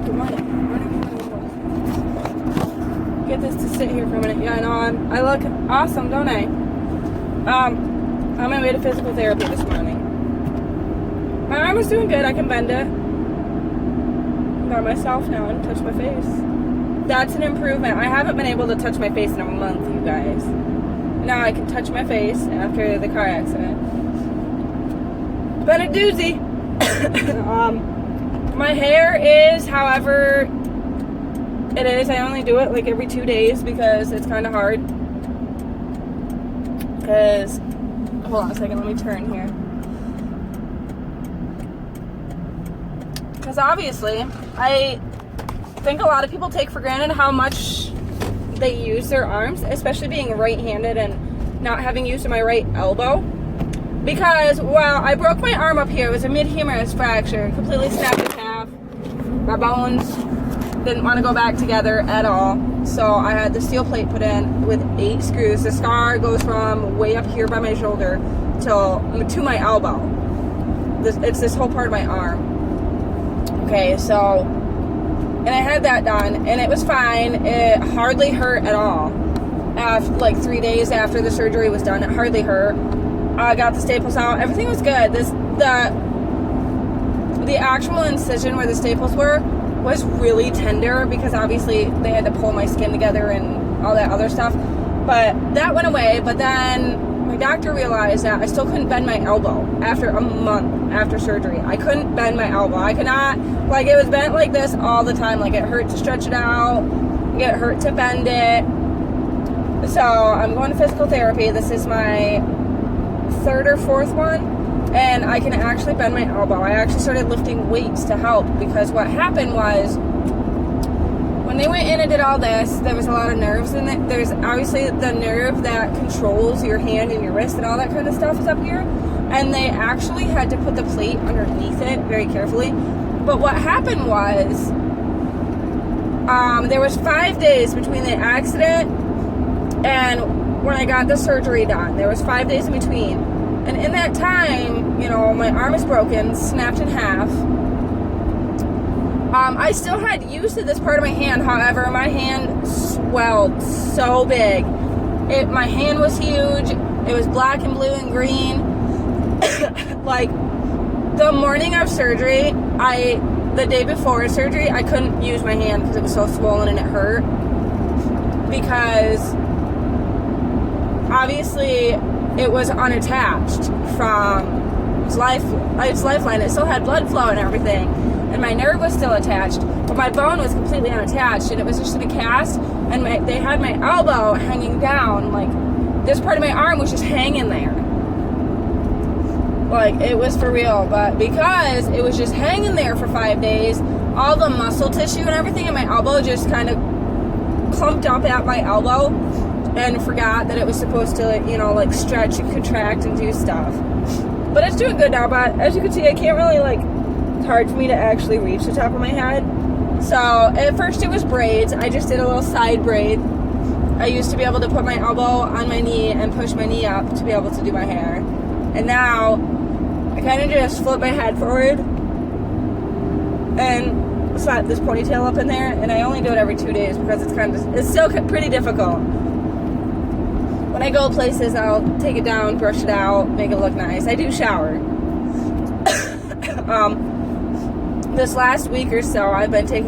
Good morning. Get this to sit here for a minute. Yeah, I know. I look awesome, don't I? On my way to physical therapy this morning. My arm is doing good. I can bend it by myself now and touch my face. That's an improvement. I haven't been able to touch my face in a month, you guys. Now I can touch my face after the car accident. Been a doozy. My hair is, however, it is. I only do it like every 2 days because it's kind of hard. Because, hold on a second, let me turn here. Because obviously, I think a lot of people take for granted how much they use their arms, especially being right-handed and not having used my right elbow. Because, well, I broke my arm up here. It was a mid-humerus fracture. Completely snapped in half. My bones didn't want to go back together at all. So I had the steel plate put in with 8 screws. The scar goes from way up here by my shoulder to my elbow. It's this whole part of my arm. Okay, so, and I had that done, and it was fine. It hardly hurt at all. After, like 3 days after the surgery was done, it hardly hurt. I got the staples out. Everything was good. The actual incision where the staples were was really tender because obviously they had to pull my skin together and all that other stuff. But that went away. But then my doctor realized that I still couldn't bend my elbow after a month after surgery. I couldn't bend my elbow. I could not, like, it was bent like this all the time. Like, it hurt to stretch it out. It hurt to bend it. So I'm going to physical therapy. This is my 3rd or 4th one, and I can actually bend my elbow. I actually started lifting weights to help because what happened was when they went in and did all this, there was a lot of nerves in it. There's obviously the nerve that controls your hand and your wrist and all that kind of stuff is up here, and they actually had to put the plate underneath it very carefully. But what happened was there was 5 days between the accident and when I got the surgery done. There was 5 days in between. And in that time, you know, my arm is broken, snapped in half. I still had use of this part of my hand. However, my hand swelled so big. My hand was huge. It was black and blue and green. Like, the morning of surgery, the day before surgery, I couldn't use my hand because it was so swollen and it hurt. Because obviously it was unattached from its lifeline. It still had blood flow and everything, and my nerve was still attached, but my bone was completely unattached, and it was just in a cast, and they had my elbow hanging down. Like, this part of my arm was just hanging there. Like, it was for real. But because it was just hanging there for 5 days, all the muscle tissue and everything in my elbow just kind of clumped up at my elbow and forgot that it was supposed to, you know, like, stretch and contract and do stuff. But it's doing good now. But as you can see, I can't really, like, it's hard for me to actually reach the top of my head. So at first it was braids. I just did a little side braid. I used to be able to put my elbow on my knee and push my knee up to be able to do my hair. And now I kind of just flip my head forward and slap this ponytail up in there. And I only do it every 2 days because it's still pretty difficult. When I go places, I'll take it down, brush it out, make it look nice. I do shower. This last week or so, I've been taking